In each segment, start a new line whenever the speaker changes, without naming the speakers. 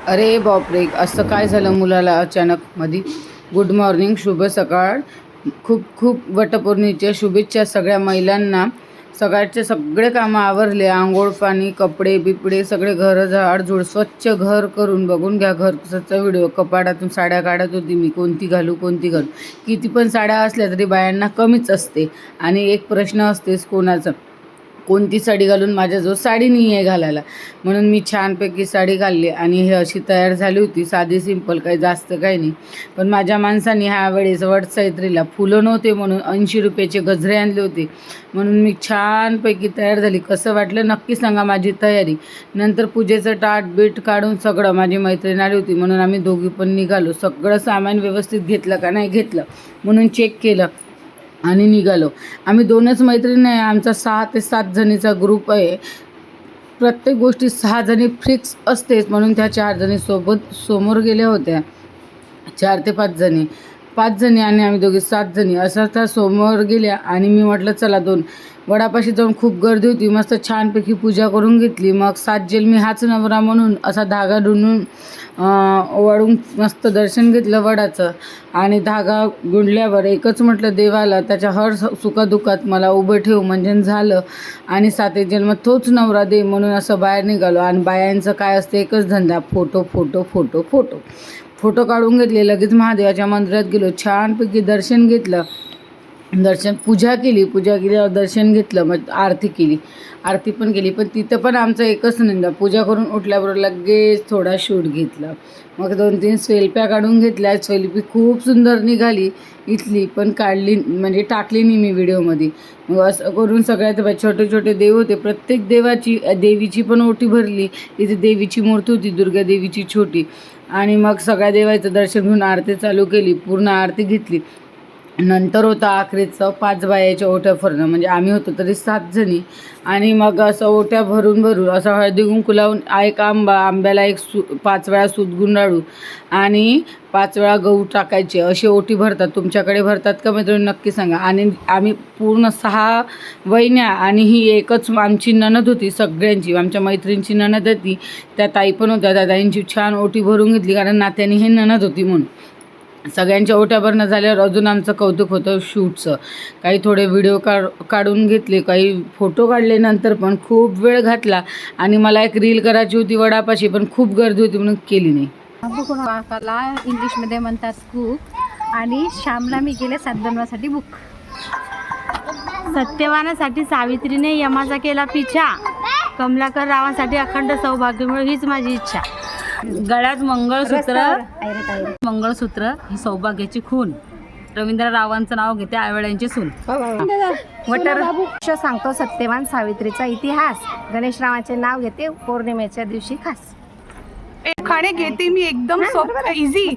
अरे बापरे! असं काय झालं मुलाला अचानक मधी? गुड मॉर्निंग, शुभ सकाळ. खूप खूप वटपौर्णिमेच्या शुभेच्छा सगळ्या महिलांना. सकाळचे सगळे कामं आवरले, अंघोळ पाणी, कपडे बिपडे सगळे, घर झाडझूड स्वच्छ घर करून. बघून घ्या घरचा व्हिडिओ. कपाटातून साड्या काढत होती मी, कोणती घालू कोणती घालू. किती पण साड्या असल्या तरी बायांना कमीच असते आणि एक प्रश्न असतेच कोणाचा, कोणती साडी घालून. माझ्याजवळ साडी नाही आहे घालायला, म्हणून मी छानपैकी साडी घालली आणि हे अशी तयार झाली होती. साधी सिंपल, काही जास्त काही नाही. पण माझ्या माणसाने ह्या वेळेस वटसावित्रीला फुलं नव्हते म्हणून 80 रुपयाचे गजरे आणले होते, म्हणून मी छानपैकी तयार झाली. कसं वाटलं नक्की सांगा माझी तयारी. नंतर पूजेचं ताट बीट काढून सगळं, माझी मैत्रीण आली होती म्हणून आम्ही दोघी पण निघालो. सगळं सामान व्यवस्थित घेतलं का नाही घेतलं म्हणून चेक केलं आणि निघालो. आम्ही दोनच मैत्रिणी आहे, आमचा 6 ते 7 जणीचा ग्रुप आहे. प्रत्येक गोष्टी 6 जणी फिक्स असतेच, म्हणून त्या 4 जणी सोबत समोर गेल्या होत्या. 4 ते 5 जणी, 5 जणी आणि आम्ही दोघी 7 जणी असं त्या समोर गेल्या. आणि मी म्हटलं चला दोन वडापाशी जाऊन, खूप गर्दी होती, मस्त छानपैकी पूजा करून घेतली. मग 7 जेल मी हाच नवरा म्हणून असा धागा डुंडून ओवाळून मस्त दर्शन घेतलं वडाचं. आणि धागा गुंडल्यावर एकच म्हटलं देवाला, त्याच्या हर सुखादुखात मला उभं ठेव म्हणजे झालं. आणि 7 जन्म तोच नवरा दे म्हणून असं बाहेर निघालो. आणि बायांचं काय असतं, एकच धंदा, photo photo photo photo. Photo काढून घेतले, लगेच महादेवाच्या मंदिरात गेलो, छानपैकी दर्शन घेतलं. पूजा केली दर्शन घेतलं, मग आरती केली, आरती पण केली. पण तिथं पण आमचं एकच निंदा, पूजा करून उठल्याबरोबर लगेच थोडा शूट घेतला. मग 2-3 सेल्फ्या काढून घेतल्या. सेल्फी खूप सुंदर निघाली इथली, पण काढली म्हणजे टाकली नाही मी व्हिडिओमध्ये. मग असं करून सगळ्यात छोटे छोटे देव होते, प्रत्येक देवीची पण ओटी भरली. इथे देवीची मूर्ती होती, दुर्गा देवीची छोटी. आणि मग सगळ्या देवाचं दर्शन घेऊन आरती चालू केली, पूर्ण आरती घेतली. नंतर होता आखरीचं 5 बायाच्या ओट्या भरणं, म्हणजे आम्ही होतो तरी 7 जणी. आणि मग असं ओट्या भरून भरून असं हळदी कुंकू लावून, एक आंब्याला 5 वेळा सूत गुंडाळू आणि 5 वेळा गहू टाकायचे, अशी ओटी भरतात. तुमच्याकडे भरतात का मित्रांनो नक्की सांगा. आणि आम्ही पूर्ण 6 वहिन्या आणि ही एकच आमची नणद होती, सगळ्यांची आमच्या मैत्रिणींची नणद होती, त्या ताई पण होत्या. त्या ताईंची छान ओटी भरून घेतली, कारण नात्याने हे नणद होती म्हणून. सगळ्यांच्या ओट्या भरणं झाल्यावर अजून आमचं कौतुक होतं शूटचं. काही थोडे व्हिडिओ काढून घेतले, काही फोटो काढले. नंतर पण खूप वेळ घातला आणि मला एक रील करायची होती वडापाशी, पण खूप गर्दी होती म्हणून केली नाही.
बुकला इंग्लिशमध्ये म्हणतात कुक, आणि श्यामला मी केले सातबनवासाठी बुक. सत्यवानासाठी सावित्रीने यमाचा केला पिछा, कमलाकर रावांसाठी अखंड सौभाग्य मिळो हीच माझी इच्छा. गळ्यात मंगळसूत्र ही सौभाग्याची खून. रवींद्र रावांचं नाव घेते, आईवडिलांची सून.
सांगतो सत्यवान सावित्रीचा इतिहास. गणेशरावांचे नाव घेते पौर्णिमेच्या दिवशी खास.
खाणे घेते मी एकदम सोपं इझी.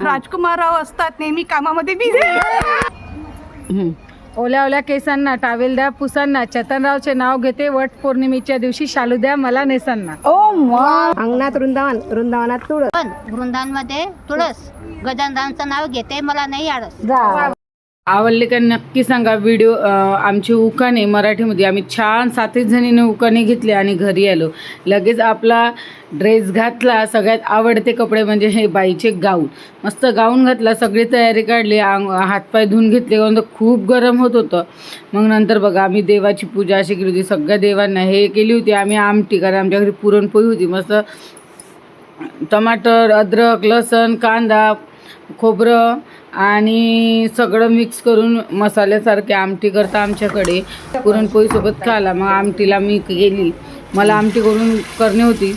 राजकुमार राव असतात नेहमी कामामध्ये बिझी.
ओल्या ओल्या केसांना टावेल द्या पुसांना, चेतनरावचे नाव घेते वट पौर्णिमेच्या दिवशी शालू द्या मला नेसांना.
अंगणात वृंदावन, वृंदावनात तुळस.
पण वृंदावनमध्ये तुळस, गजाननचं नाव घेते मला नाही आळस.
आवडले का नक्की सांगा. व्हिडिओ आमची उकाणे मराठीमध्ये आम्ही छान 7 जणीने उकाणे घेतले आणि घरी आलो. लगेच आपला ड्रेस घातला, सगळ्यात आवडते कपडे म्हणजे हे बाईचे गाऊन. मस्त गाऊन घातला, सगळी तयारी काढली, हातपाय धुवून घेतले, कारण खूप गरम होत होतं. मग नंतर बघा आम्ही देवाची पूजा अशी केली होती, सगळ्या देवांना हे केली होती आम्ही आमटी, कारण आमच्या घरी पुरणपोळी होती. मस्त टमाटर, अद्रक, लसण, कांदा, खोबरं आणि सगळं मिक्स करून मसाल्यासारखे आमटी करता आमच्याकडे. पुरणपोळीसोबत खायला. मग आमटीला मी गेली, मला आमटी करणे होती,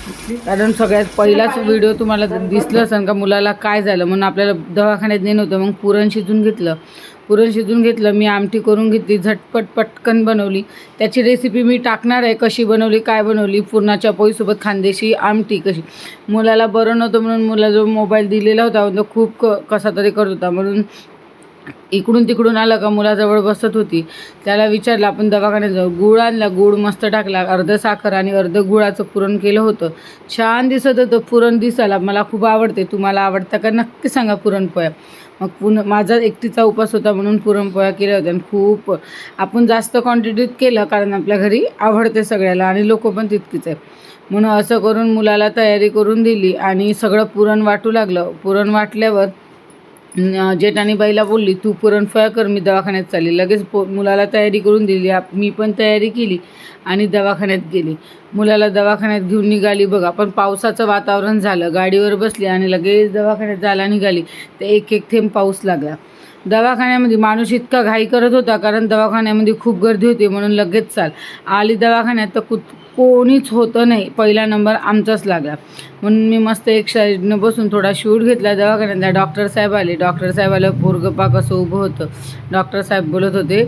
कारण सगळ्यात पहिलाच व्हिडिओ तुम्हाला दिसलं असेल का मुलाला काय झालं म्हणून आपल्याला दवाखान्यात नेणं होतं. मग पुरण शिजून घेतलं, मी आमटी करून घेतली, झटपट पटकन बनवली. त्याची रेसिपी मी टाकणार आहे, कशी बनवली काय बनवली. पुरणाच्या पोळीसोबत खानदेशी आमटी कशी. मुलाला बरं नव्हतं म्हणून मुला जो मोबाईल दिलेला होता तो खूप कसा तरी करत होता, म्हणून इकडून तिकडून आलं का मुलाजवळ बसत होती. त्याला विचारलं, आपण दवाखान्यात जाऊ. गुळ आणला, गुळ मस्त टाकला, अर्ध साखर आणि अर्ध गुळाचं पुरण केलं होतं. छान दिसत होतं पुरण दिसायला. मला खूप आवडते. तुम्हाला आवडतं का नक्की सांगा पुरणपोळ्या. मग माझा एकटीचा उपास होता म्हणून पुरणपोळ्या केल्या होत्या. आणि खूप आपण जास्त क्वांटिटीत केलं कारण आपल्या घरी आवडते सगळ्याला आणि लोक पण तितकीच आहे. म्हणून असं करून मुलाला तयारी करून दिली आणि सगळं पुरण वाटू लागलं. पुरण वाटल्यावर जेठानी बाईला बोलली, तू पुरणपोळ्या कर, मी दवाखान्यात चालली. लगेच मुलाला तयारी करून दिली. मी पण तयारी केली आणि दवाखान्यात गेली. मुलाला दवाखान्यात घेऊन निघाली. बघा, पण पावसाचं वातावरण झालं. गाडीवर बसली आणि लगेच दवाखान्यात जायला निघाली. तर एक एक थेंब पाऊस लागला. दवाखान्यामध्ये माणूस इतका घाई करत होता कारण दवाखान्यामध्ये खूप गर्दी होती म्हणून लगेच आली दवाखान्यात. तर कोणीच होतं नाही. पहिला नंबर आमचाच लागला. म्हणून मी मस्त एक साईडनं बसून थोडा शूट घेतला दवाखान्यात. डॉक्टर साहेब आले. डॉक्टर साहेब आलं, पोरगं पाक असं उभं होतं. डॉक्टर साहेब बोलत होते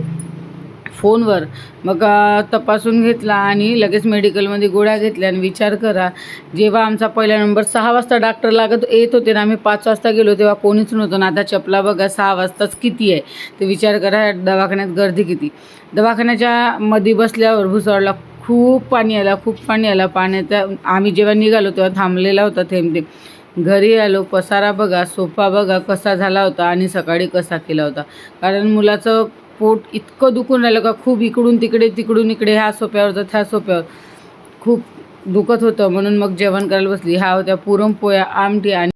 फोनवर. मग तपासून घेतला आणि लगेच मेडिकलमध्ये गोळ्या घेतल्या. आणि विचार करा, जेव्हा आमचा पहिला नंबर 6 वाजता डॉक्टर येत होते ना, आम्ही 5 वाजता गेलो तेव्हा कोणीच नव्हतं ना. आता चपला बघा 6 वाजताच किती आहे ते विचार करा. दवाखान्यात गर्दी किती. दवाखान्याच्या मध्ये बसल्यावर भुसावळला खूप पाणी आला. पाण्यात आम्ही जेव्हा निघालो तेव्हा थांबलेला होता थेंब. घरी आलो, पसारा बघा, सोफा बघा कसा झाला होता आणि सकाळी कसा केला होता. कारण मुलाचं पोट इतकं दुखून राहिलं का खूप इकडून तिकडे ह्या सोप्यावर त्या सोप्यावर खूप दुखत होतं. म्हणून मग जेवण करायला बसली. ह्या होत्या पुरणपोळ्या, आमटी आणि